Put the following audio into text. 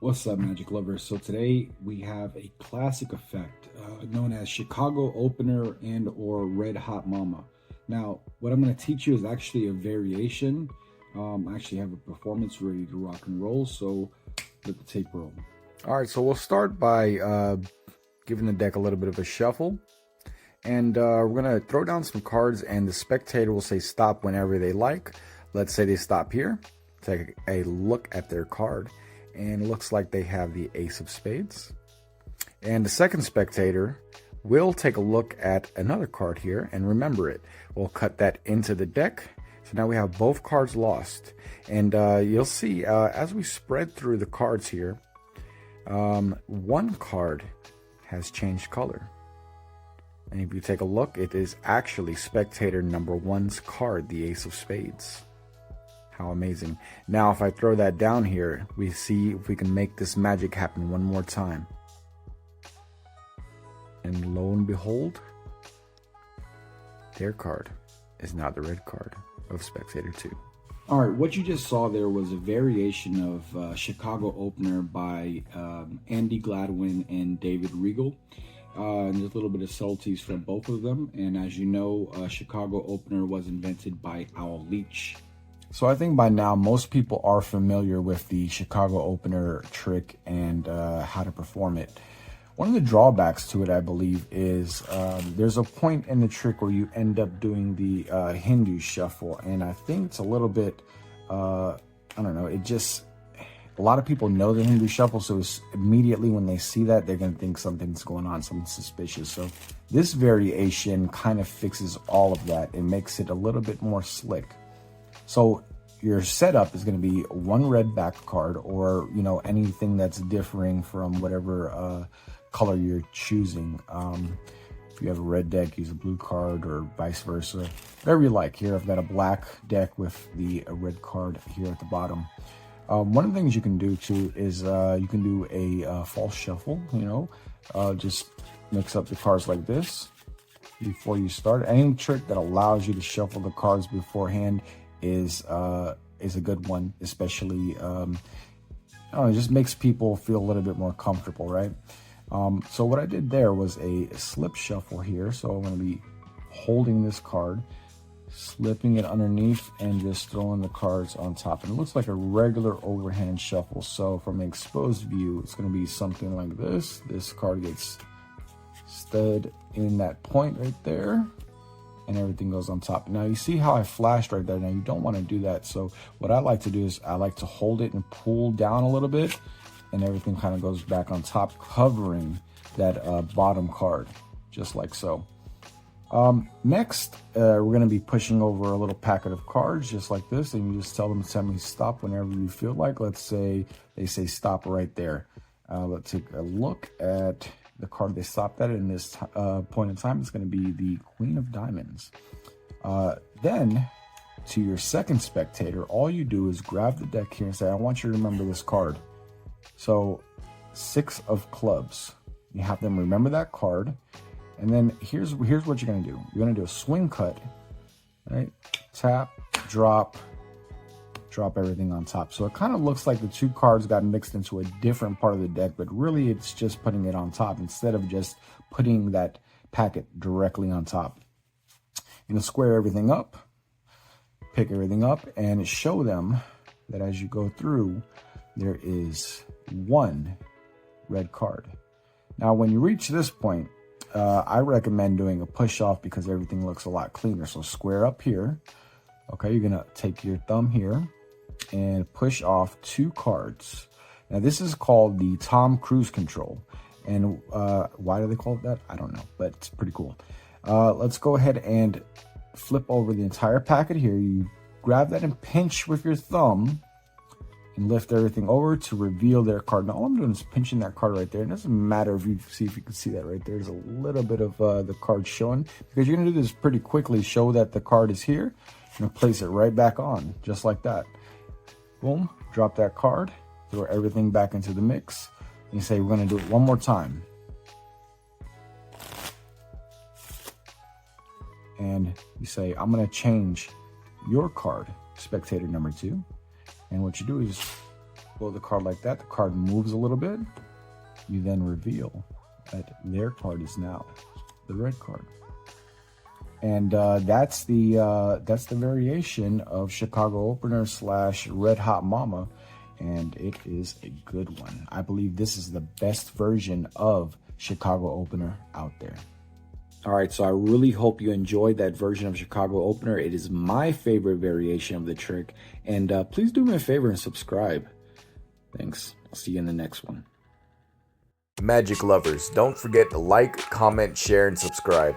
What's up, Magic Lovers? So today we have a classic effect known as Chicago Opener and or Red Hot Mama. Now, what I'm going to teach you is actually a variation. I actually have a performance ready to rock and roll, so let the tape roll. All right, so we'll start by giving the deck a little bit of a shuffle. And we're going to throw down some cards, and the spectator will say stop whenever they like. Let's say they stop here. Take a look at their card. And it looks like they have the Ace of Spades. And the second spectator will take a look at another card here and remember it. We'll cut that into the deck. So now we have both cards lost. And you'll see as we spread through the cards here, one card has changed color. And if you take a look, it is actually spectator number one's card, the Ace of Spades. How amazing. Now, if I throw that down here, we see if we can make this magic happen one more time. And lo and behold, their card is now the red card of spectator 2. All right, what you just saw there was a variation of Chicago Opener by Andy Gladwin and David Regal. And there's a little bit of subtleties from both of them. And as you know, Chicago Opener was invented by Owl Leach. So I think by now most people are familiar with the Chicago Opener trick and how to perform it. One of the drawbacks to it, I believe, is there's a point in the trick where you end up doing the Hindu shuffle. And I think it's a little bit, I don't know, it just... A lot of people know the Hindu shuffle, so it's immediately when they see that, they're going to think something's going on, something suspicious. So this variation kind of fixes all of that. It makes it a little bit more slick. So your setup is going to be one red back card, or, you know, anything that's differing from whatever color you're choosing. If you have a red deck, use a blue card, or vice versa. Whatever you like. Here I've got a black deck with the red card here at the bottom. One of the things you can do too is you can do a false shuffle, just mix up the cards like this before you start. Any trick that allows you to shuffle the cards beforehand is a good one, especially, it just makes people feel a little bit more comfortable, right? So what I did there was a slip shuffle here. So I'm going to be holding this card, slipping it underneath, and just throwing the cards on top. And it looks like a regular overhand shuffle. So from an exposed view, it's going to be something like this. This card gets stood in that point right there, and everything goes on top. Now you see how I flashed right there. Now you don't want to do that. So what I like to do is I like to hold it and pull down a little bit, and everything kind of goes back on top, covering that bottom card, just like so. Next, we're going to be pushing over a little packet of cards just like this, and you just tell them to tell me stop whenever you feel like. Let's say they say stop right there. Let's take a look at the card they stopped at in this point in time. It's going to be the Queen of Diamonds. Then, to your second spectator, all you do is grab the deck here and say, I want you to remember this card. So, 6 of clubs. You have them remember that card. And then here's what you're going to do. You're going to do a swing cut, right? Tap, drop everything on top. So it kind of looks like the 2 cards got mixed into a different part of the deck, but really it's just putting it on top instead of just putting that packet directly on top. You're going to square everything up, pick everything up, and show them that as you go through, there is 1 red card. Now, when you reach this point, I recommend doing a push off because everything looks a lot cleaner. So square up here. Okay, you're going to take your thumb here and push off 2 cards. Now, this is called the Tom Cruise control. And why do they call it that? I don't know, but it's pretty cool. Let's go ahead and flip over the entire packet here. You grab that and pinch with your thumb and lift everything over to reveal their card. Now all I'm doing is pinching that card right there. It doesn't matter if you can see that right there. There's a little bit of the card showing, because you're gonna do this pretty quickly. Show that the card is here. You're gonna place it right back on, just like that. Boom, drop that card, throw everything back into the mix. And you say, we're gonna do it one more time. And you say, I'm gonna change your card, spectator number 2. And what you do is blow the card like that, the card moves a little bit. You then reveal that their card is now the red card. And that's the variation of Chicago Opener / Red Hot Mama, and it is a good one. I believe this is the best version of Chicago Opener out there. All right, so I really hope you enjoyed that version of Chicago Opener. It is my favorite variation of the trick, and please do me a favor and subscribe. Thanks. I'll see you in the next one. Magic lovers, don't forget to like, comment, share, and subscribe.